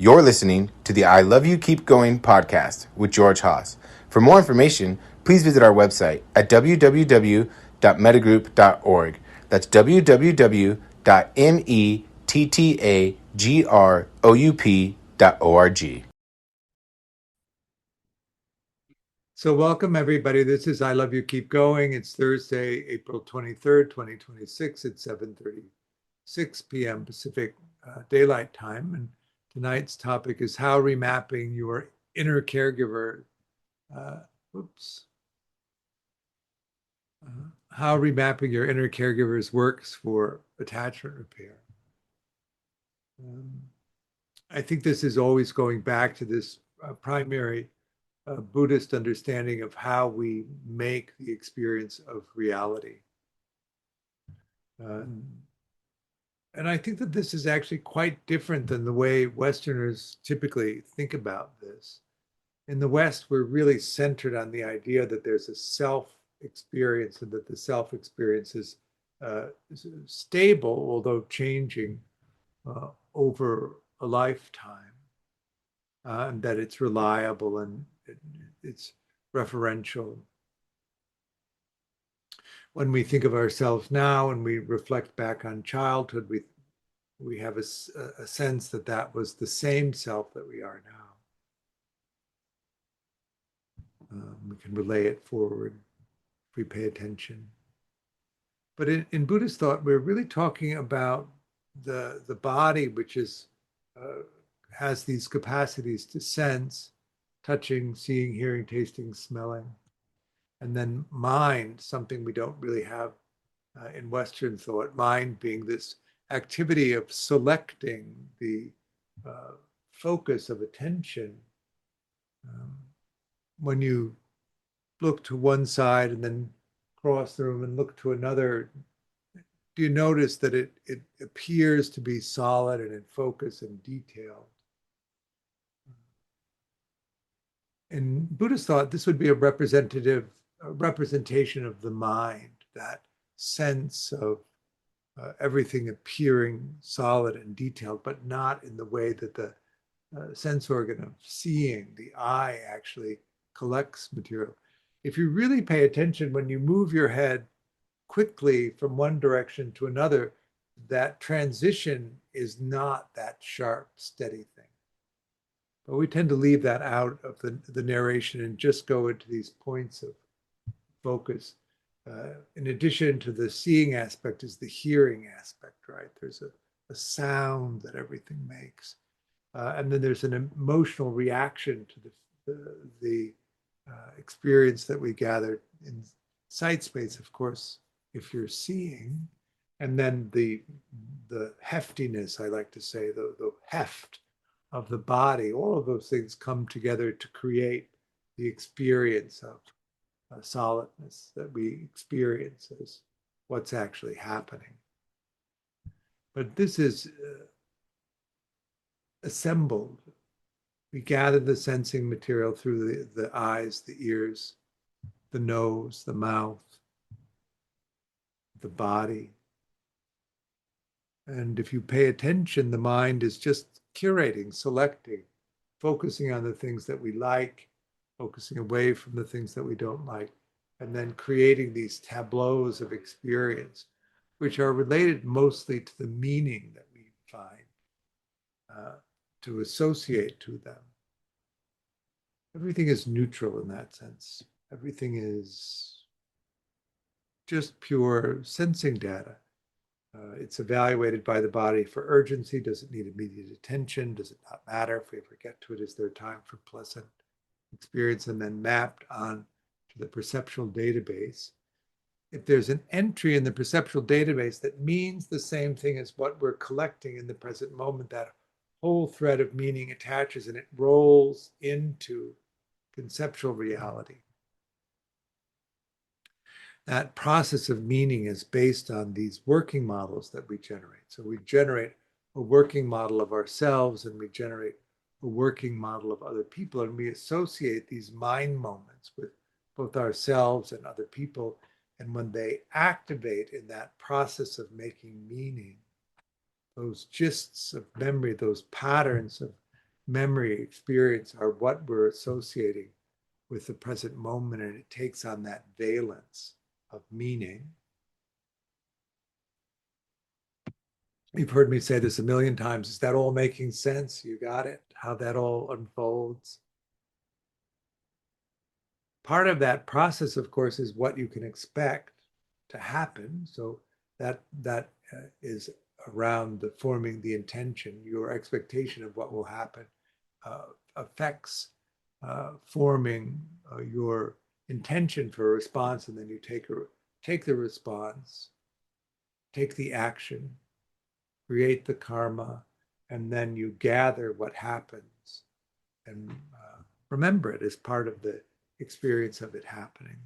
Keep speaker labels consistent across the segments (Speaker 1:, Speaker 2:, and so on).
Speaker 1: You're listening to the I Love You Keep Going podcast with George Haas. For more information, please visit our website at www.mettagroup.org. That's www.mettagroup.org.
Speaker 2: So welcome everybody. This is I Love You Keep Going. It's Thursday, April 23rd, 2026 at 7:36 p.m. Pacific Daylight Time. And tonight's topic is how remapping your inner caregiver, uh, oops, how remapping your inner caregivers works for attachment repair. Um, I think this is always going back to this primary Buddhist understanding of how we make the experience of reality. Uh, and I think that this is actually quite different than the way Westerners typically think about this. In the West, we're really centered on the idea that there's a self experience and that the self experience is stable, although changing over a lifetime, and that it's reliable and it's referential. When we think of ourselves now and we reflect back on childhood, we have a sense that that was the same self that we are now. We can relay it forward if we pay attention. But in Buddhist thought, we're really talking about the body, which is has these capacities to sense, touching, seeing, hearing, tasting, smelling, and then mind, something we don't really have in Western thought, mind being this activity of selecting the focus of attention. Um, when you look to one side and then cross the room and look to another, do you notice that it appears to be solid and in focus and detailed? In Buddhist thought, this would be a representation of the mind, that sense of everything appearing solid and detailed, but not in the way that the sense organ of seeing, the eye, actually collects material. If you really pay attention, when you move your head quickly from one direction to another, that transition is not that sharp, steady thing. But we tend to leave that out of the narration and just go into these points of focus. In addition to the seeing aspect is the hearing aspect, right? There's a sound that everything makes. And then there's an emotional reaction to the experience that we gather in sight space, of course, if you're seeing. And then the heftiness, I like to say, the heft of the body, all of those things come together to create the experience of solidness that we experience as what's actually happening. But this is assembled. We gather the sensing material through the eyes, the ears, the nose, the mouth, the body. And if you pay attention, the mind is just curating, selecting, focusing on the things that we like, focusing away from the things that we don't like, and then creating these tableaus of experience, which are related mostly to the meaning that we find to associate to them. Everything is neutral in that sense. Everything is just pure sensing data. It's evaluated by the body for urgency. Does it need immediate attention? Does it not matter if we ever get to it? Is there time for pleasant experience? And then mapped on to the perceptual database. If there's an entry in the perceptual database that means the same thing as what we're collecting in the present moment, that whole thread of meaning attaches and it rolls into conceptual reality. That process of meaning is based on these working models that we generate. So we generate a working model of ourselves and we generate a working model of other people, and we associate these mind moments with both ourselves and other people. And when they activate in that process of making meaning, those gists of memory, those patterns of memory, experience are what we're associating with the present moment, and it takes on that valence of meaning. You've heard me say this a million times. Is that all making sense? You got it? How that all unfolds? Part of that process, of course, is what you can expect to happen. So that is around the forming the intention. Your expectation of what will happen affects forming your intention for a response, and then you take the response, take the action, create the karma, and then you gather what happens and remember it as part of the experience of it happening.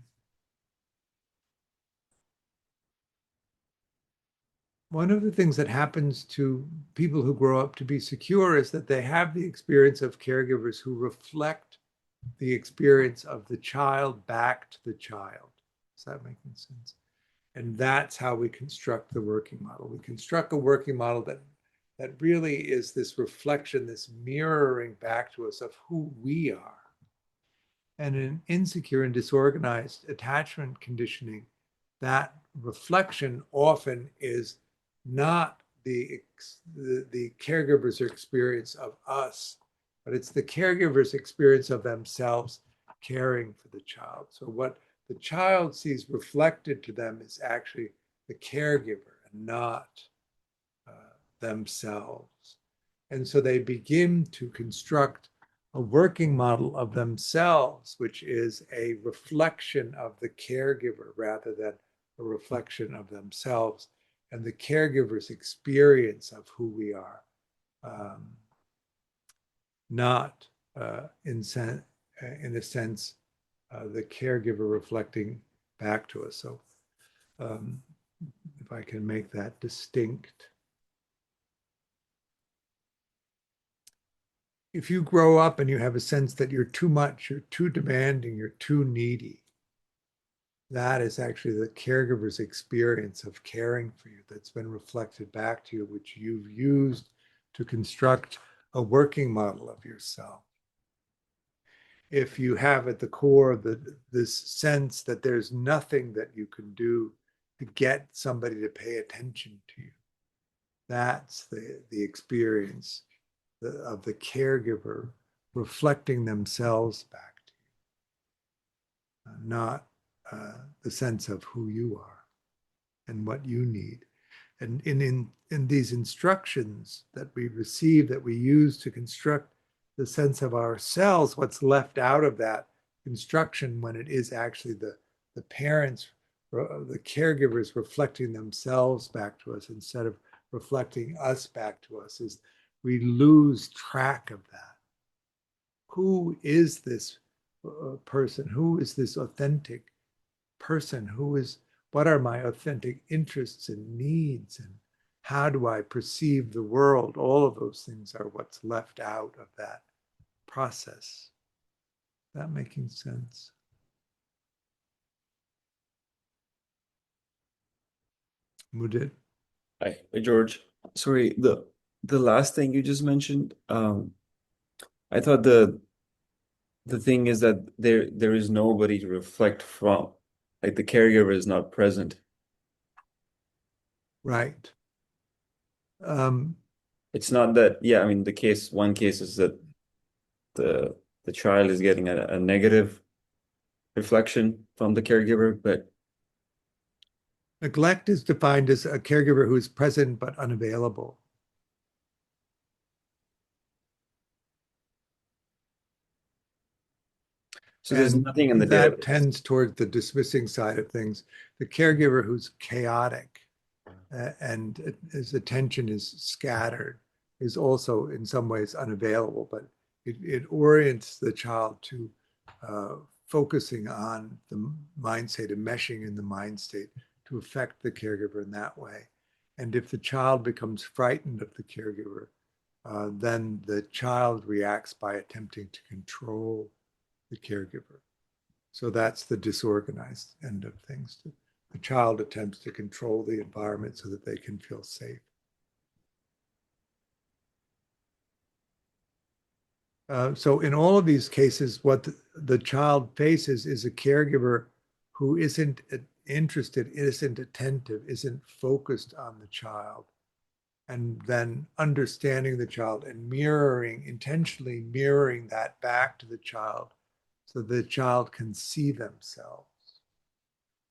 Speaker 2: One of the things that happens to people who grow up to be secure is that they have the experience of caregivers who reflect the experience of the child back to the child. Is that making sense? And that's how we construct the working model. We construct a working model that really is this reflection, this mirroring back to us of who we are. And in insecure and disorganized attachment conditioning, that reflection often is not the caregiver's experience of us, but it's the caregiver's experience of themselves caring for the child. So what the child sees reflected to them is actually the caregiver and not themselves. And so they begin to construct a working model of themselves, which is a reflection of the caregiver rather than a reflection of themselves and the caregiver's experience of who we are, not in a sense, the caregiver reflecting back to us. So if I can make that distinct. If you grow up and you have a sense that you're too much, you're too demanding, you're too needy, that is actually the caregiver's experience of caring for you that's been reflected back to you, which you've used to construct a working model of yourself. If you have at the core this sense that there's nothing that you can do to get somebody to pay attention to you, that's the experience of the caregiver reflecting themselves back to you, not the sense of who you are and what you need. And in these instructions that we receive, that we use to construct the sense of ourselves, what's left out of that construction when it is actually the parents, the caregivers reflecting themselves back to us instead of reflecting us back to us, is we lose track of that. Who is this person? Who is this authentic person? What are my authentic interests and needs? And how do I perceive the world? All of those things are what's left out of that process. Is that making sense? Mudit?
Speaker 3: Hi, George. Sorry, the last thing you just mentioned, I thought the thing is that there is nobody to reflect from. Like the caregiver is not present.
Speaker 2: Right.
Speaker 3: It's not that, yeah, I mean one case is that the child is getting a negative reflection from the caregiver, but
Speaker 2: neglect is defined as a caregiver who is present but unavailable.
Speaker 3: so there's
Speaker 2: And
Speaker 3: nothing in the
Speaker 2: that
Speaker 3: database.
Speaker 2: tends toward the dismissing side of things. The caregiver who's chaotic and his attention is scattered is also in some ways unavailable, but it orients the child to focusing on the mind state and meshing in the mind state to affect the caregiver in that way. And if the child becomes frightened of the caregiver, then the child reacts by attempting to control the caregiver. So that's the disorganized end of things. The child attempts to control the environment so that they can feel safe. So in all of these cases, what the child faces is a caregiver who isn't interested, isn't attentive, isn't focused on the child, and then understanding the child and mirroring, intentionally mirroring that back to the child so the child can see themselves.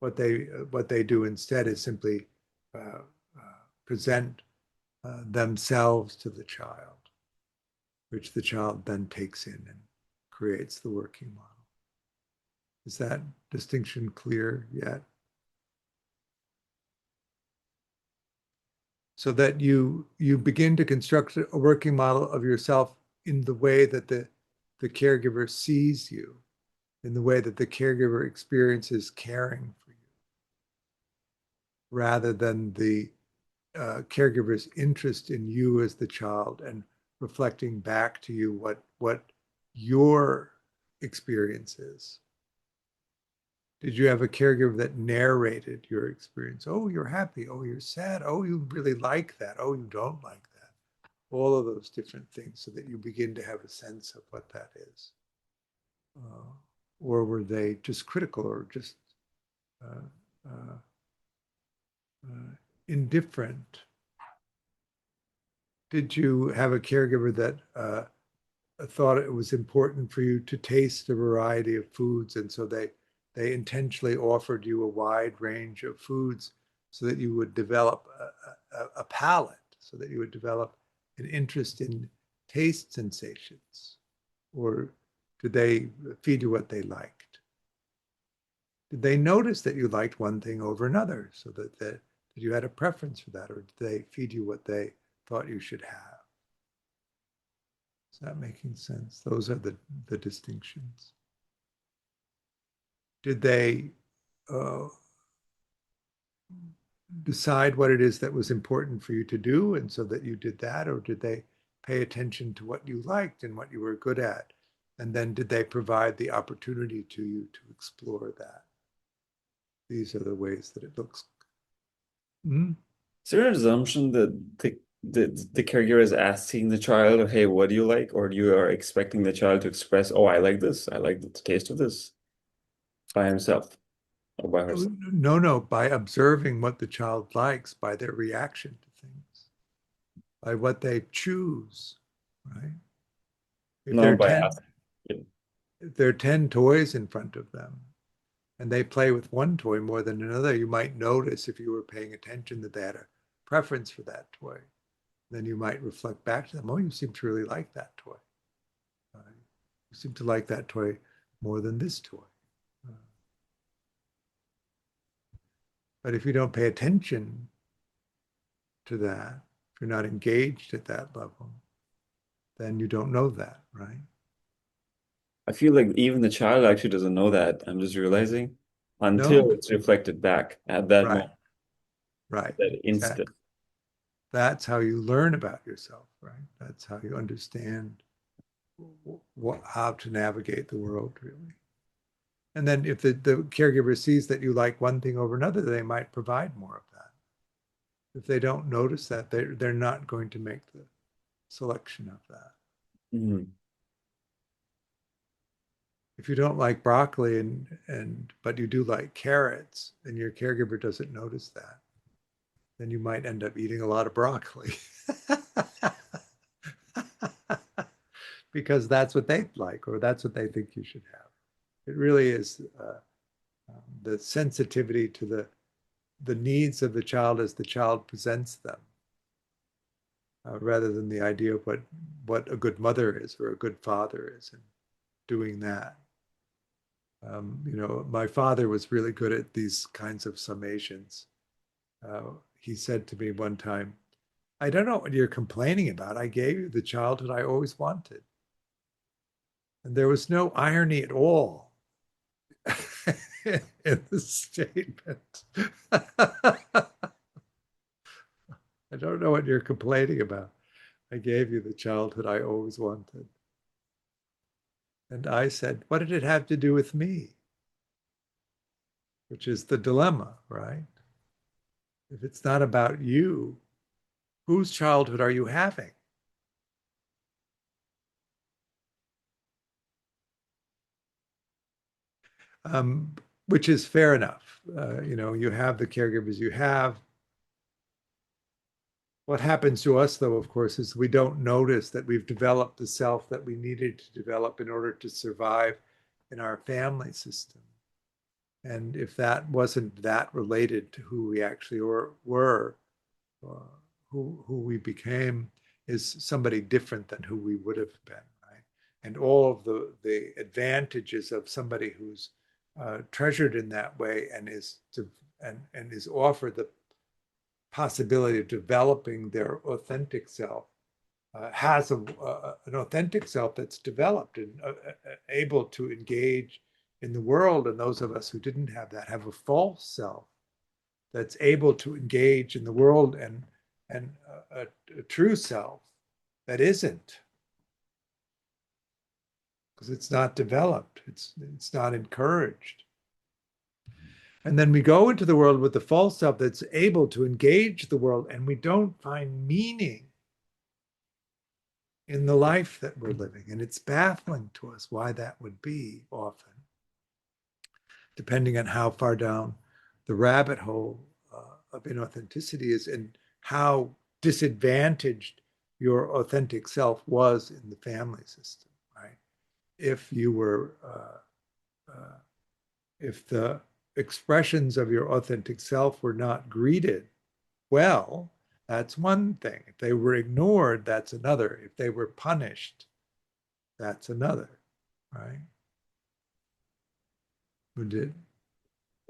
Speaker 2: What they do instead is simply present themselves to the child, which the child then takes in and creates the working model. Is that distinction clear yet? So that you begin to construct a working model of yourself in the way that the caregiver sees you, in the way that the caregiver experiences caring for you, rather than the caregiver's interest in you as the child and reflecting back to you what your experience is. Did you have a caregiver that narrated your experience? Oh, you're happy. Oh, you're sad. Oh, you really like that. Oh, you don't like that. All of those different things so that you begin to have a sense of what that is. Or were they just critical or just uh, uh, indifferent? Did you have a caregiver that thought it was important for you to taste a variety of foods, and so they intentionally offered you a wide range of foods so that you would develop a palate, so that you would develop an interest in taste sensations? Or did they feed you what they liked? Did they notice that you liked one thing over another so that you had a preference for that? Or did they feed you what they thought you should have? Is that making sense? Those are the distinctions. Did they uh, decide what it is that was important for you to do, and so that you did that? Or did they pay attention to what you liked and what you were good at? And then did they provide the opportunity to you to explore that? These are the ways that it looks. Mm-hmm.
Speaker 3: Is there an assumption that the caregiver is asking the child, hey, what do you like? Or you are expecting the child to express, oh, I like this, I like the taste of this by himself or by herself?
Speaker 2: No, by observing what the child likes, by their reaction to things, by what they choose, right? If there
Speaker 3: No,
Speaker 2: are
Speaker 3: by
Speaker 2: 10,
Speaker 3: asking. Yeah.
Speaker 2: if there are 10 toys in front of them and they play with one toy more than another, you might notice, if you were paying attention, that they had a preference for that toy. Then you might reflect back to them, oh, you seem to really like that toy. You seem to like that toy more than this toy. But if you don't pay attention to that, if you're not engaged at that level, then you don't know that, right?
Speaker 3: I feel like even the child actually doesn't know that. I'm just realizing until
Speaker 2: No,
Speaker 3: it's reflected back at that
Speaker 2: right,
Speaker 3: moment,
Speaker 2: right,
Speaker 3: that instant.
Speaker 2: exactly. That's how you learn about yourself, right? That's how you understand how to navigate the world, really. And then if the caregiver sees that you like one thing over another, they might provide more of that. If they don't notice that, they're not going to make the selection of that.
Speaker 3: Mhm.
Speaker 2: If you don't like broccoli and but you do like carrots and your caregiver doesn't notice that, then you might end up eating a lot of broccoli. Because that's what they like, or that's what they think you should have. It really is the sensitivity to the needs of the child as the child presents them, rather than the idea of what a good mother is or a good father is, and doing that. My father was really good at these kinds of summations. He said to me one time, I don't know what you're complaining about. I gave you the childhood I always wanted. And there was no irony at all in the statement. I don't know what you're complaining about. I gave you the childhood I always wanted. And I said, what did it have to do with me? Which is the dilemma, right? If it's not about you, whose childhood are you having? which is fair enough. You have the caregivers you have. What happens to us, though, of course, is we don't notice that we've developed the self that we needed to develop in order to survive in our family system. And if that wasn't that related to who we actually were, who we became is somebody different than who we would have been, right? And all of the advantages of somebody who's treasured in that way and is offered the possibility of developing their authentic self, has an authentic self that's developed and able to engage in the world. And those of us who didn't have that have a false self that's able to engage in the world, and a true self that isn't, because it's not developed, it's not encouraged. And then we go into the world with the false self that's able to engage the world, and we don't find meaning in the life that we're living. And it's baffling to us why that would be, often, depending on how far down the rabbit hole of inauthenticity is, and how disadvantaged your authentic self was in the family system, right? If you were, if the expressions of your authentic self were not greeted well, that's one thing. If they were ignored, that's another. If they were punished, that's another, right? Who did?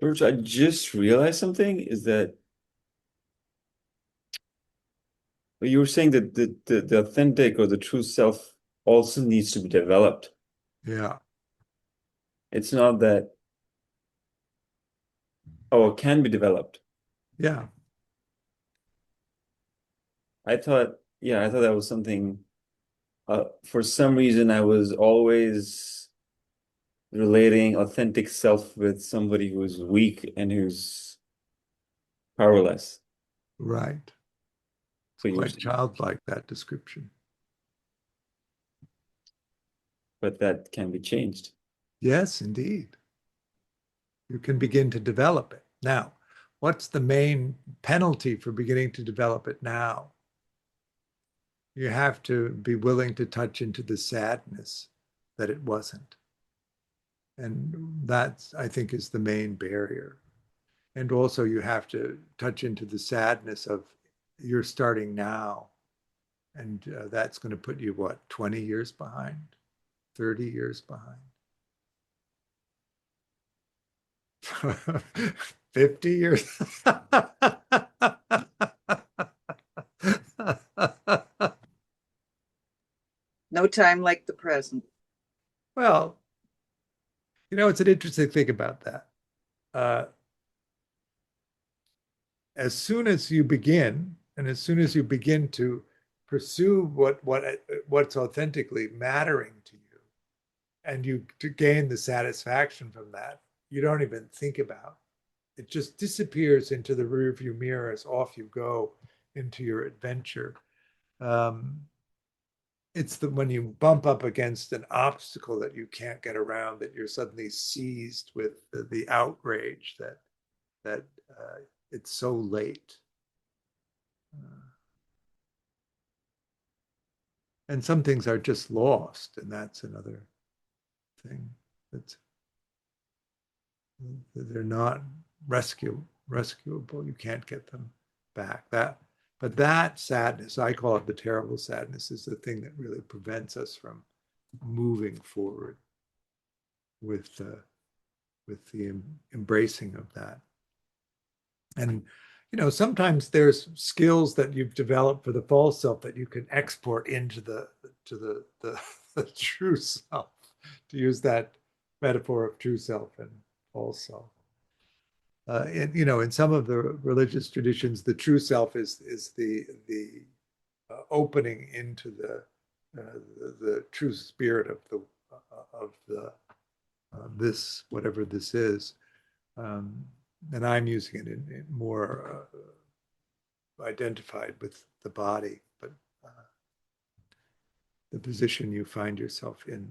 Speaker 3: George, I just realized something is that you were saying that the authentic or the true self also needs to be developed.
Speaker 2: Yeah.
Speaker 3: It's not that, oh, it can be developed.
Speaker 2: Yeah.
Speaker 3: I thought that was something, for some reason, I was always relating authentic self with somebody who's weak and who's powerless.
Speaker 2: Right.
Speaker 3: So you're,
Speaker 2: Quite childlike, that description.
Speaker 3: but that can be changed.
Speaker 2: Yes, indeed. You can begin to develop it. Now, what's the main penalty for beginning to develop it now? You have to be willing to touch into the sadness that it wasn't. And that, I think, is the main barrier. And also, you have to touch into the sadness of you're starting now. And that's going to put you, what, 20 years behind, 30 years behind, 50 years.
Speaker 4: No time like the present.
Speaker 2: Well, it's an interesting thing about that. As soon as you begin, and as soon as you begin to pursue what's authentically mattering to you, and you to gain the satisfaction from that, you don't even think about. It just disappears into the rearview mirror as off you go into your adventure. It's when you bump up against an obstacle that you can't get around that you're suddenly seized with the outrage that it's so late. And some things are just lost, and that's another thing. They're not rescuable. You can't get them back. But that sadness, I call it the terrible sadness, is the thing that really prevents us from moving forward with the embracing of that. And sometimes there's skills that you've developed for the false self that you can export into the true self, to use that metaphor of true self and false self. In some of the religious traditions, the true self is the opening into the true spirit of the this, whatever this is. And I'm using it in more identified with the body, but the position you find yourself in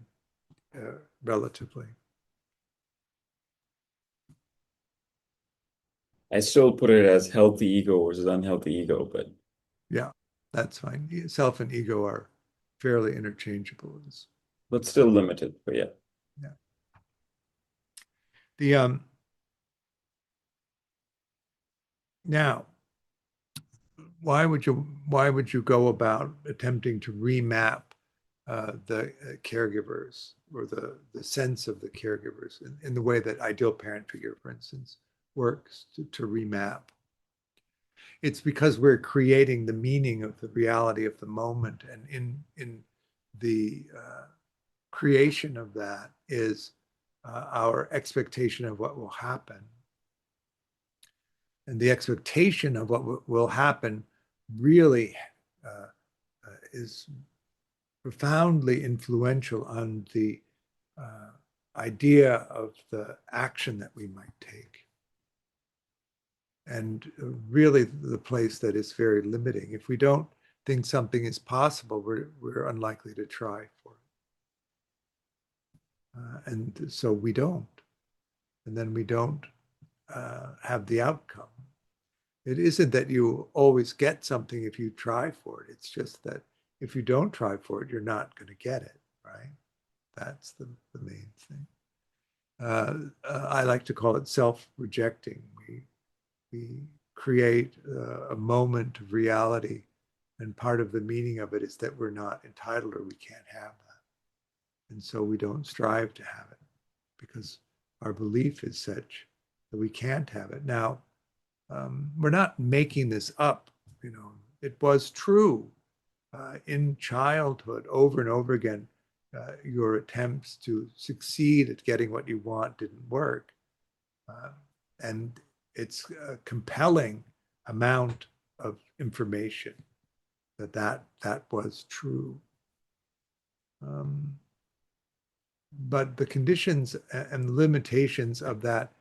Speaker 2: relatively.
Speaker 3: I still put it as healthy ego versus unhealthy ego,
Speaker 2: Yeah, that's fine. Self and ego are fairly interchangeable.
Speaker 3: but still limited. But yeah.
Speaker 2: Yeah. The now, why would you go about attempting to remap the caregivers or the sense of the caregivers in the way that ideal parent figure, for instance, works to remap? It's because we're creating the meaning of the reality of the moment, and in the creation of that is our expectation of what will happen. And the expectation of what will happen really is profoundly influential on the idea of the action that we might take. And really the place that is very limiting. If we don't think something is possible, we're unlikely to try for it. And so we don't. And then we don't have the outcome. It isn't that you always get something if you try for it. It's just that if you don't try for it, you're not going to get it, right? That's the main thing. I like to call it self-rejecting. We create a moment of reality, and part of the meaning of it is that we're not entitled or we can't have that. And so we don't strive to have it because our belief is such that we can't have it. Now, we're not making this up. It was true in childhood over and over again. Your attempts to succeed at getting what you want didn't work. And it's a compelling amount of information that was true. But the conditions and limitations of that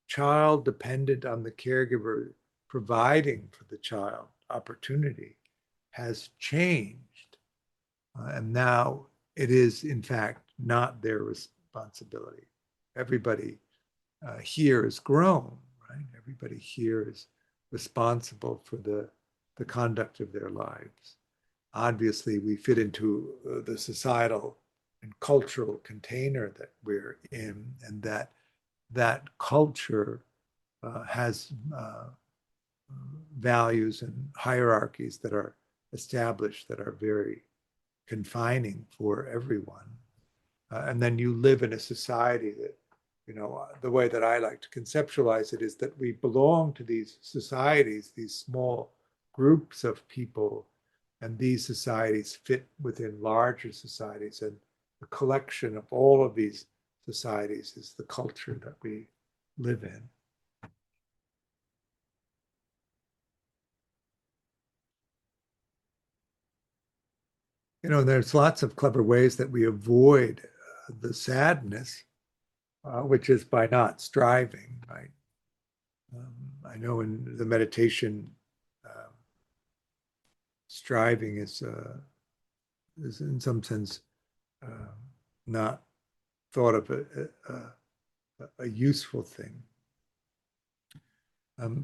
Speaker 2: child dependent on the caregiver providing for the child opportunity has changed. And now it is, in fact, not their responsibility. Everybody here is grown, right? Everybody here is responsible for the conduct of their lives. Obviously, we fit into the societal and cultural container that we're in, and that culture has values and hierarchies that are established that are very confining for everyone. And then you live in a society that, the way that I like to conceptualize it is that we belong to these societies, these small groups of people, and these societies fit within larger societies. And the collection of all of these societies is the culture that we live in. There's lots of clever ways that we avoid the sadness, which is by not striving, right? I know in the meditation, striving is in some sense not thought of a useful thing.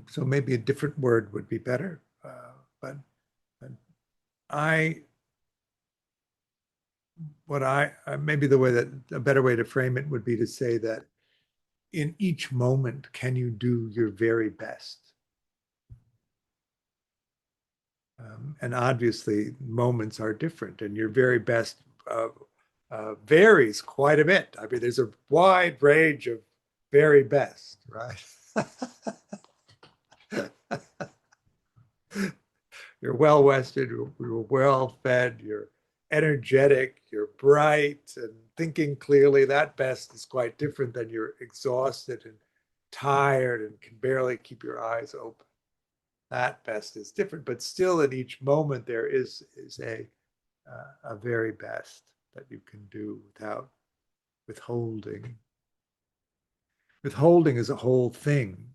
Speaker 2: So maybe a different word would be better. But maybe a better way to frame it would be to say that in each moment, can you do your very best? And obviously, moments are different, and your very best varies quite a bit. I mean, there's a wide range of very best, right? You're well-rested, you're well-fed, you're energetic, you're bright and thinking clearly. That best is quite different than you're exhausted and tired and can barely keep your eyes open. That best is different, but still in each moment there is a very best that you can do without withholding. Withholding is a whole thing,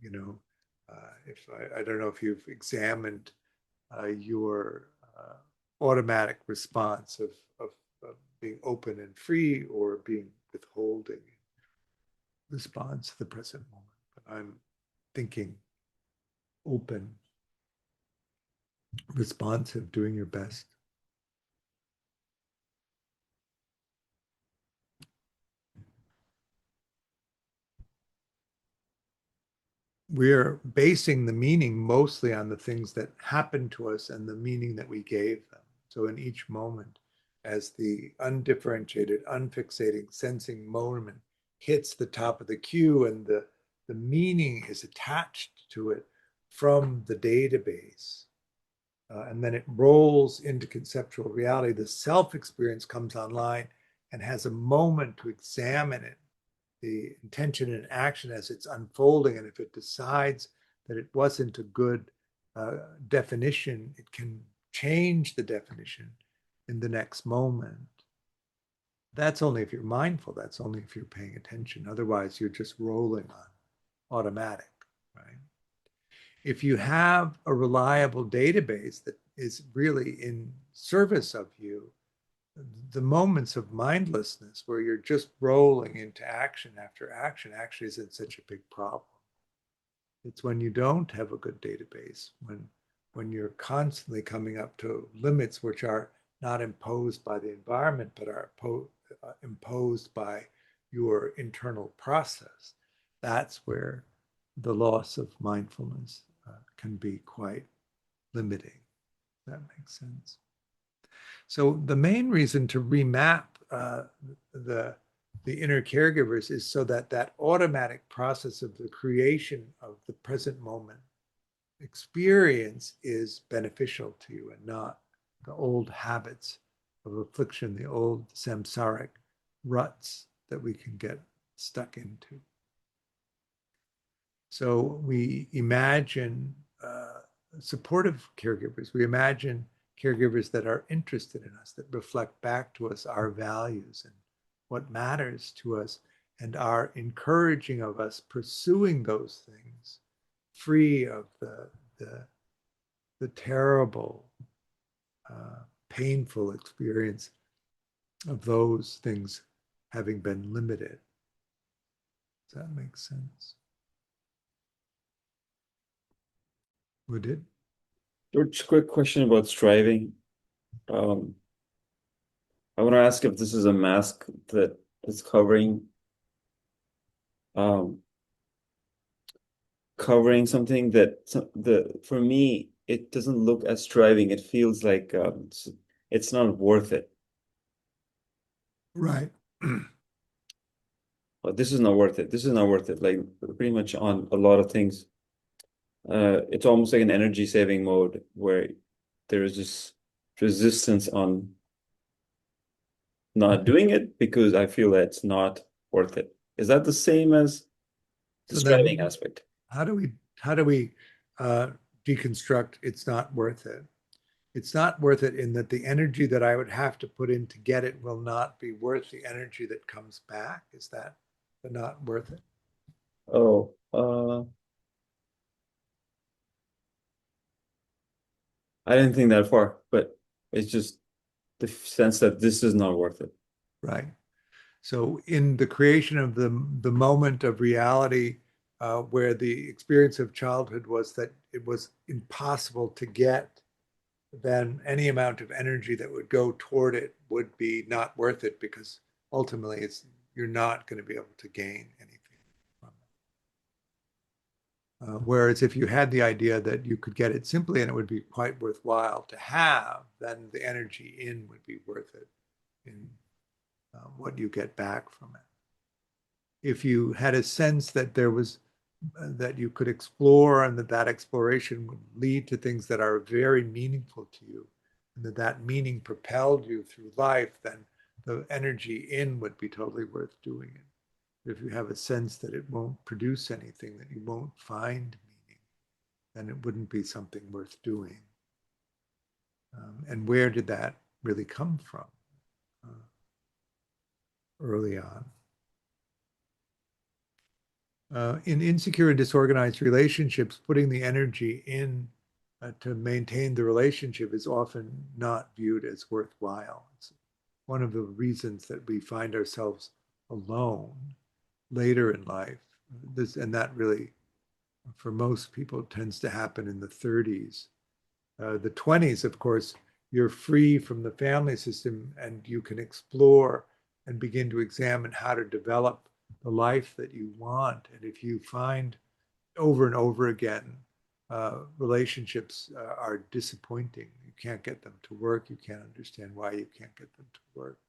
Speaker 2: if I don't know if you've examined your automatic response of being open and free or being withholding response to the present moment. But I'm thinking open, responsive, doing your best. We're basing the meaning mostly on the things that happened to us and the meaning that we gave them. So in each moment, as the undifferentiated, unfixating, sensing moment hits the top of the queue and the meaning is attached to it from the database, and then it rolls into conceptual reality, the self-experience comes online and has a moment to examine it, the intention and action as it's unfolding. And if it decides that it wasn't a good definition, it can change the definition in the next moment. That's only if you're mindful. That's only if you're paying attention. Otherwise, you're just rolling on automatic, right? If you have a reliable database that is really in service of you, the moments of mindlessness where you're just rolling into action after action actually isn't such a big problem. It's when you don't have a good database, when you're constantly coming up to limits which are not imposed by the environment, but are imposed by your internal process. That's where the loss of mindfulness can be quite limiting. That makes sense. So the main reason to remap the inner caregivers is so that that automatic process of the creation of the present moment experience is beneficial to you and not the old habits of affliction, the old samsaric ruts that we can get stuck into. So we imagine supportive caregivers. We imagine caregivers that are interested in us, that reflect back to us our values and what matters to us, and are encouraging of us pursuing those things, free of the terrible, painful experience of those things having been limited. Does that make sense? Would it?
Speaker 3: George, quick question about striving. I want to ask if this is a mask that is covering something that for me it doesn't look as striving. It feels like it's not worth it.
Speaker 2: Right.
Speaker 3: But this is not worth it. This is not worth it. Like pretty much on a lot of things. It's almost like an energy saving mode where there is this resistance on not doing it because I feel that it's not worth it. Is that the same as the striving aspect?
Speaker 2: How do we deconstruct it's not worth it? It's not worth it in that the energy that I would have to put in to get it will not be worth the energy that comes back. Is that the not worth it?
Speaker 3: Oh, I didn't think that far, but it's just the sense that this is not worth it.
Speaker 2: Right. So in the creation of the moment of reality, where the experience of childhood was that it was impossible to get, then any amount of energy that would go toward it would be not worth it, because ultimately you're not going to be able to gain anything from it. Whereas if you had the idea that you could get it simply and it would be quite worthwhile to have, then the energy in would be worth it in what you get back from it. If you had a sense that there was that you could explore and that exploration would lead to things that are very meaningful to you, and that meaning propelled you through life, then the energy in would be totally worth doing it. If you have a sense that it won't produce anything, that you won't find meaning, then it wouldn't be something worth doing. And where did that really come from early on? In insecure and disorganized relationships, putting the energy in to maintain the relationship is often not viewed as worthwhile. It's one of the reasons that we find ourselves alone later in life. And that really For most people, it tends to happen in the 30s. The 20s, of course, you're free from the family system and you can explore and begin to examine how to develop the life that you want. And if you find over and over again, relationships are disappointing, you can't get them to work, you can't understand why you can't get them to work.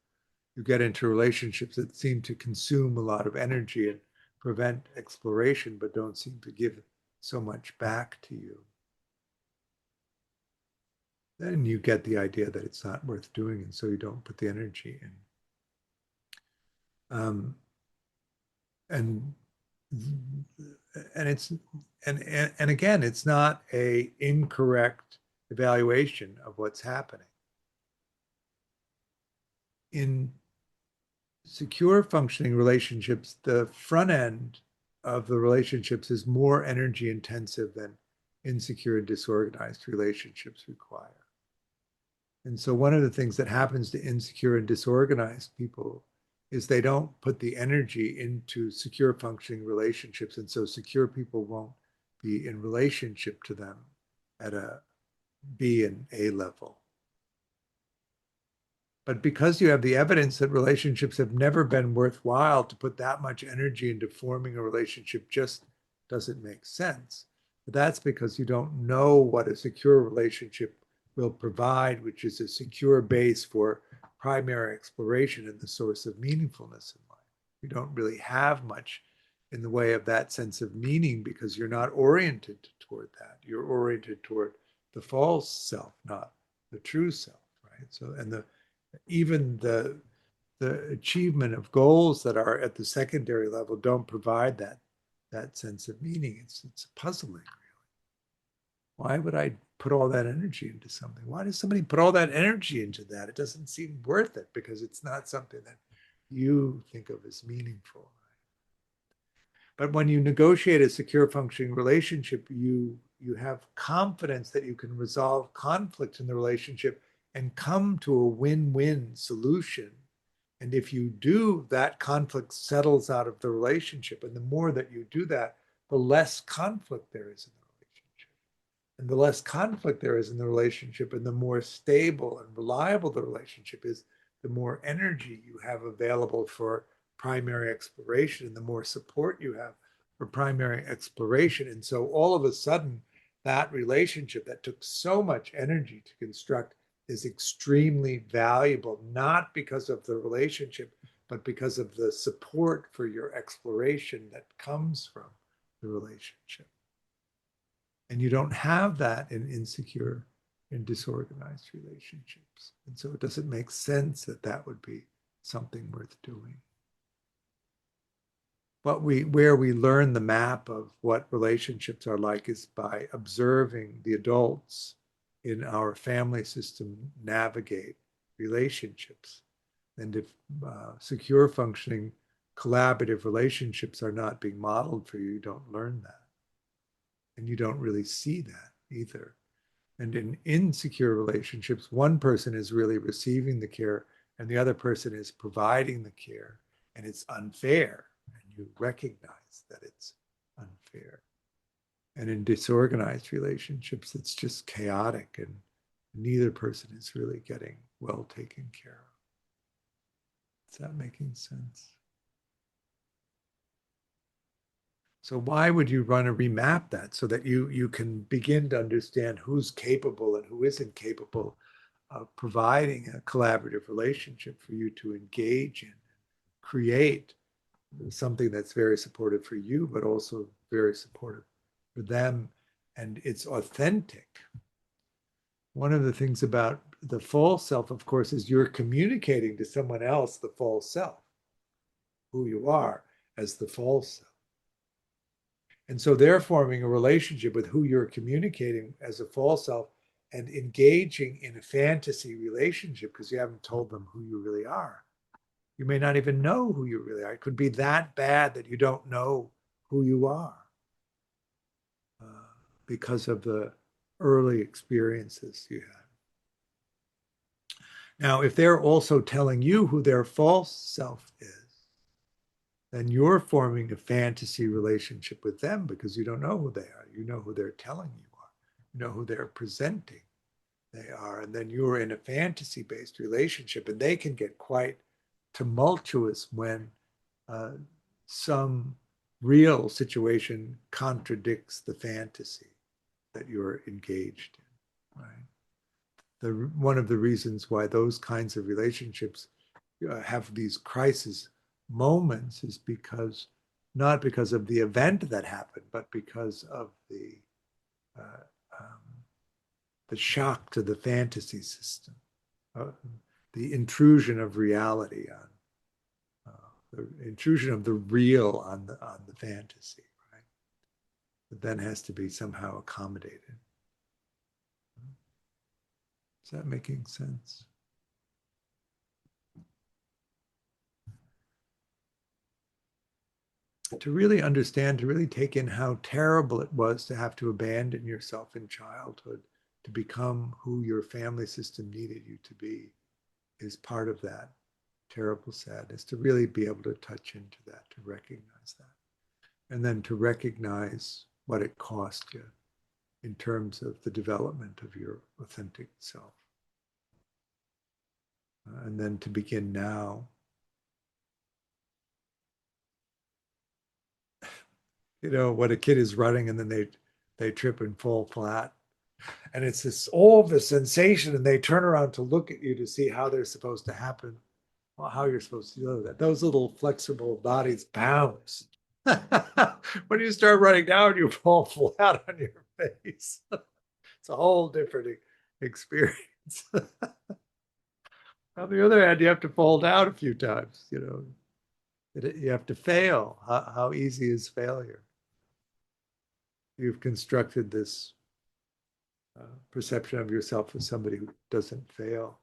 Speaker 2: You get into relationships that seem to consume a lot of energy and prevent exploration, but don't seem to give so much back to you. Then you get the idea that it's not worth doing, and so you don't put the energy in. And it's and again, it's not a incorrect evaluation of what's happening. In secure functioning relationships, the front end of the relationships is more energy intensive than insecure and disorganized relationships require. And so one of the things that happens to insecure and disorganized people is they don't put the energy into secure functioning relationships. And so secure people won't be in relationship to them at a B and A level. But because you have the evidence that relationships have never been worthwhile, to put that much energy into forming a relationship just doesn't make sense. But that's because you don't know what a secure relationship will provide, which is a secure base for primary exploration and the source of meaningfulness in life. You don't really have much in the way of that sense of meaning because you're not oriented toward that. You're oriented toward the false self, not the true self, right? So, and even the achievement of goals that are at the secondary level don't provide that sense of meaning. It's puzzling, really. Why would I put all that energy into something? Why does somebody put all that energy into that? It doesn't seem worth it because it's not something that you think of as meaningful. But when you negotiate a secure functioning relationship, you have confidence that you can resolve conflict in the relationship and come to a win-win solution. And if you do, that conflict settles out of the relationship. And the more that you do that, the less conflict there is in the relationship. And the less conflict there is in the relationship, and the more stable and reliable the relationship is, the more energy you have available for primary exploration and the more support you have for primary exploration. And so all of a sudden, that relationship that took so much energy to construct is extremely valuable, not because of the relationship, but because of the support for your exploration that comes from the relationship. And you don't have that in insecure and disorganized relationships. And so it doesn't make sense that that would be something worth doing. Where we learn the map of what relationships are like is by observing the adults in our family system navigate relationships. And if secure functioning collaborative relationships are not being modeled for you, you don't learn that. And you don't really see that either. And in insecure relationships, one person is really receiving the care and the other person is providing the care, and it's unfair. And you recognize that it's unfair. And in disorganized relationships, it's just chaotic and neither person is really getting well taken care of. Is that making sense? So why would you run a remap that so that you can begin to understand who's capable and who isn't capable of providing a collaborative relationship for you to engage in, create something that's very supportive for you, but also very supportive for them, and it's authentic. One of the things about the false self, of course, is you're communicating to someone else the false self, who you are as the false self. And so they're forming a relationship with who you're communicating as a false self and engaging in a fantasy relationship because you haven't told them who you really are. You may not even know who you really are. It could be that bad that you don't know who you are because of the early experiences you had. Now, if they're also telling you who their false self is, then you're forming a fantasy relationship with them because you don't know who they are. You know who they're telling you are. You know who they're presenting they are. And then you're in a fantasy-based relationship, and they can get quite tumultuous when some real situation contradicts the fantasy that you're engaged in, right? One of the reasons why those kinds of relationships have these crisis moments is because, not because of the event that happened, but because of uh, um, the shock to the fantasy system, the intrusion of reality on the intrusion of the real on the fantasy, right? That then has to be somehow accommodated. Is that making sense? To really understand, to really take in how terrible it was to have to abandon yourself in childhood to become who your family system needed you to be is part of that terrible sadness, to really be able to touch into that, to recognize that, and then to recognize what it cost you in terms of the development of your authentic self. And then to begin now, you know, when a kid is running and then they trip and fall flat, and it's this all the sensation, and they turn around to look at you to see how they're supposed to happen, well, how you're supposed to do that. Those little flexible bodies bounce. When you start running down, you fall flat on your face. It's a whole different experience. On the other hand, you have to fall down a few times, you know. You have to fail. How easy is failure? You've constructed this perception of yourself as somebody who doesn't fail,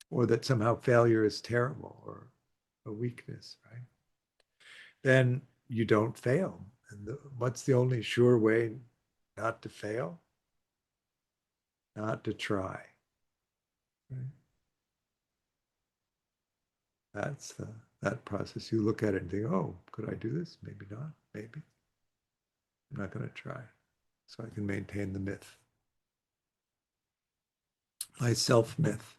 Speaker 2: or that somehow failure is terrible or a weakness, right? Then you don't fail. And what's the only sure way not to fail? Not to try. Right? That's that process. You look at it and think, oh, could I do this? Maybe not. Maybe. I'm not going to try. So I can maintain the myth. My self myth.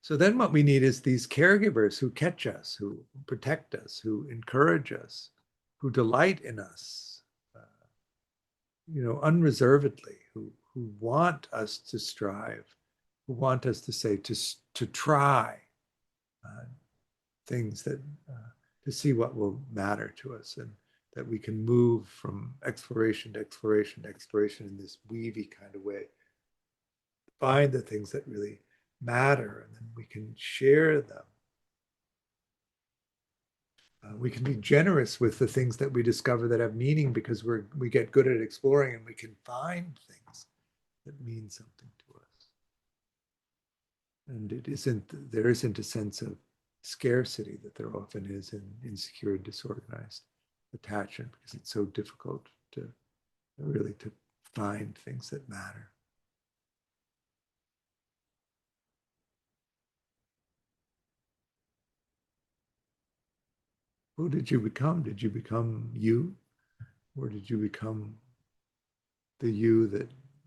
Speaker 2: So then what we need is these caregivers who catch us, who protect us, who encourage us, who delight in us, you know, unreservedly, who want us to strive, who want us to say, to try things that, to see what will matter to us, and that we can move from exploration to exploration to exploration in this weavy kind of way, find the things that really matter, and then we can share them. We can be generous with the things that we discover that have meaning, because we get good at exploring, and we can find things that mean something to us. And there isn't a sense of scarcity that there often is in insecure and disorganized attachment, because it's so difficult to really to find things that matter. Who did you become? Did you become you? Or did you become the you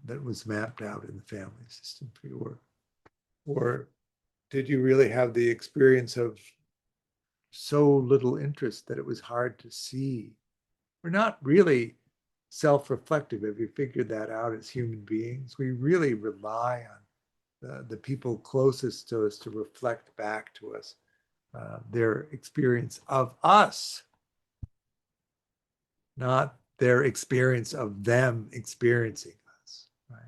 Speaker 2: that was mapped out in the family system for you? Or did you really have the experience of so little interest that it was hard to see? We're not really self-reflective. If you figured that out as human beings, we really rely on the people closest to us to reflect back to us their experience of us, not their experience of them experiencing us, right?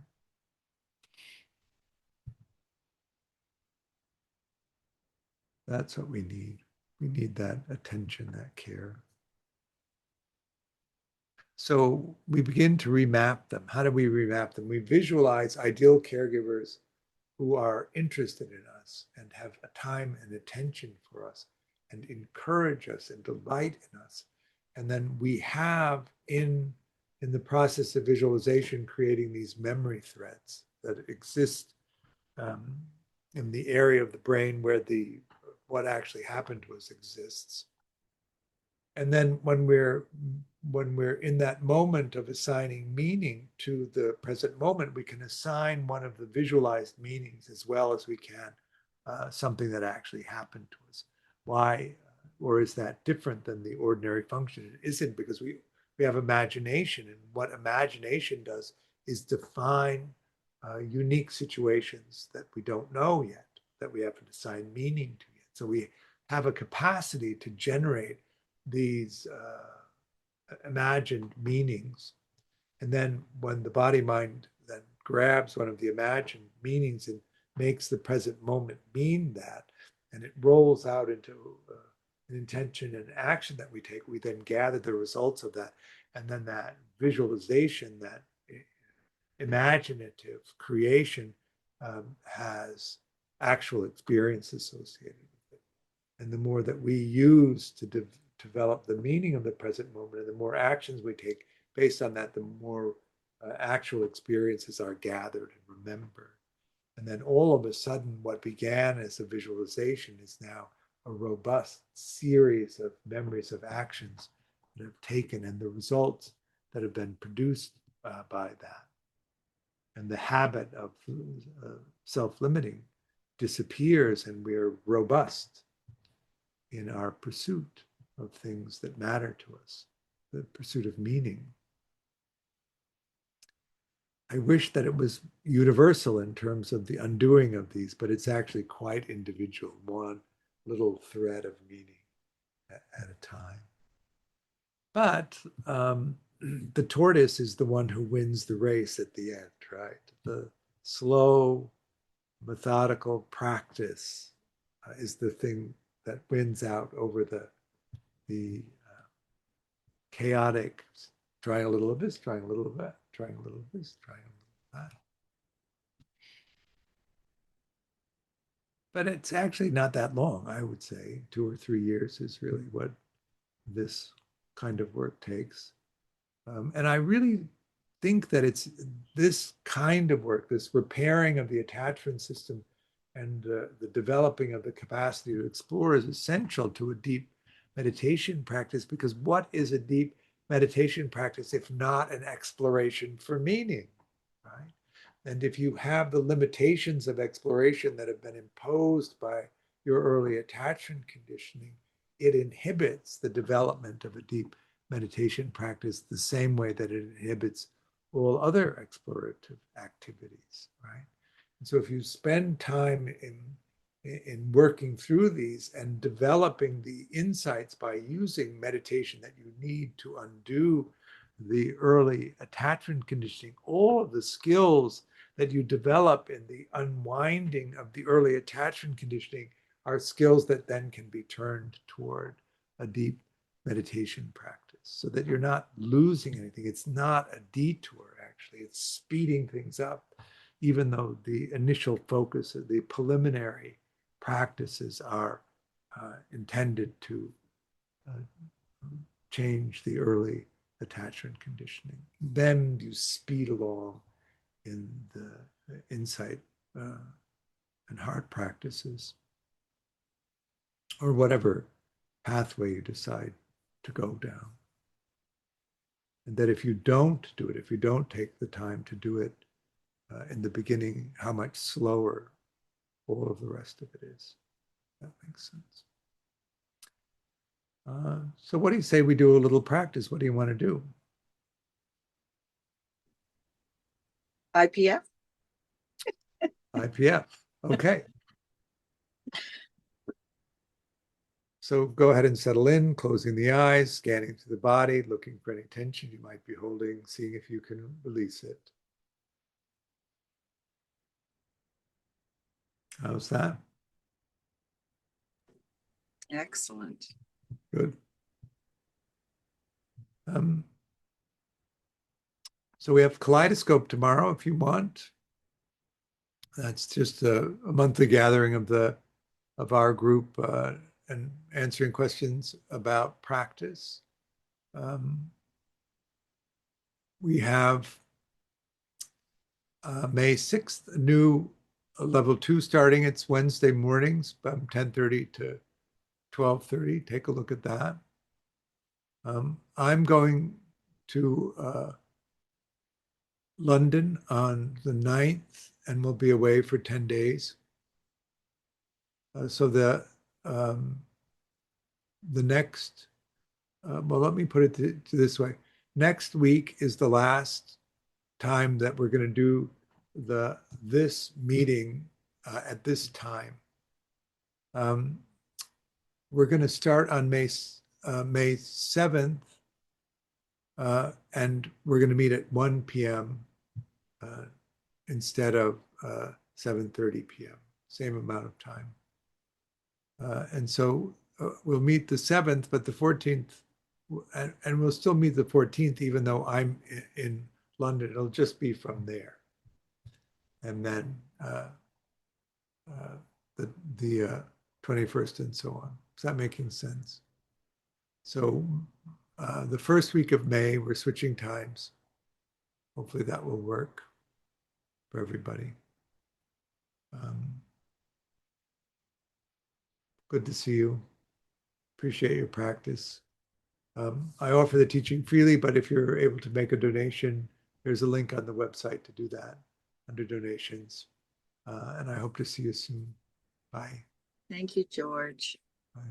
Speaker 2: That's what we need. We need that attention, that care. So we begin to remap them. How do we remap them? We visualize ideal caregivers who are interested in us and have a time and attention for us and encourage us and delight in us. And then we have in the process of visualization, creating these memory threads that exist in the area of the brain where what actually happened to us exists. And then when we're in that moment of assigning meaning to the present moment, we can assign one of the visualized meanings as well as we can something that actually happened to us. Why? Or is that different than the ordinary function? It isn't, because we have imagination, and what imagination does is define unique situations that we don't know yet, that we haven't assigned meaning to yet. So we have a capacity to generate these imagined meanings. And then when the body mind then grabs one of the imagined meanings and makes the present moment mean that, and it rolls out into an intention and action that we take, we then gather the results of that. And then that visualization, that imaginative creation has actual experience associated with it. And the more that we use to develop the meaning of the present moment, and the more actions we take based on that, the more actual experiences are gathered and remembered. And then all of a sudden, what began as a visualization is now a robust series of memories of actions that have taken, and the results that have been produced by that. And the habit of self-limiting disappears, and we're robust in our pursuit of things that matter to us, the pursuit of meaning. I wish that it was universal in terms of the undoing of these, but it's actually quite individual, one little thread of meaning at a time. But the tortoise is the one who wins the race at the end, right? The slow, methodical practice is the thing that wins out over the chaotic, trying a little of this, trying a little of that, trying a little of this, trying a little of that. But it's actually not that long, I would say. 2 or 3 years is really what this kind of work takes. And I really think that it's this kind of work, this repairing of the attachment system and the developing of the capacity to explore, is essential to a deep meditation practice. Because what is a deep meditation practice if not an exploration for meaning, right? And if you have the limitations of exploration that have been imposed by your early attachment conditioning, it inhibits the development of a deep meditation practice the same way that it inhibits all other explorative activities, right? And so if you spend time in working through these and developing the insights by using meditation that you need to undo the early attachment conditioning, all of the skills that you develop in the unwinding of the early attachment conditioning are skills that then can be turned toward a deep meditation practice, so that you're not losing anything. It's not a detour, actually. It's speeding things up, even though the initial focus of the preliminary practices are intended to change the early attachment conditioning. Then you speed along in the insight and heart practices, or whatever pathway you decide to go down. And that if you don't do it, if you don't take the time to do it in the beginning, how much slower all of the rest of it is. That makes sense. So what do you say we do a little practice? What do you want to do?
Speaker 4: IPF?
Speaker 2: IPF. Okay. So go ahead and settle in, closing the eyes, scanning through the body, looking for any tension you might be holding, seeing if you can release it. How's that?
Speaker 4: Excellent.
Speaker 2: Good. So we have Kaleidoscope tomorrow if you want. That's just a monthly gathering of our group and answering questions about practice. We have May 6th, a new level 2 starting. It's Wednesday mornings from 10:30 to 12:30. Take a look at that. I'm going to London on the 9th and we'll be away for 10 days. So the next, well, let me put it to this way. Next week is the last time that we're going to do this meeting at this time. We're going to start on May 7th, and we're going to meet at 1 p.m. Instead of 7:30 p.m., same amount of time. And so we'll meet the 7th, but the 14th, and we'll still meet the 14th, even though I'm in London. It'll just be from there. And then the 21st and so on. Is that making sense? So the first week of May, we're switching times. Hopefully that will work for everybody. Good to see you. Appreciate your practice. I offer the teaching freely, but if you're able to make a donation, there's a link on the website to do that under donations. And I hope to see you soon. Bye.
Speaker 4: Thank you, George.
Speaker 2: Bye.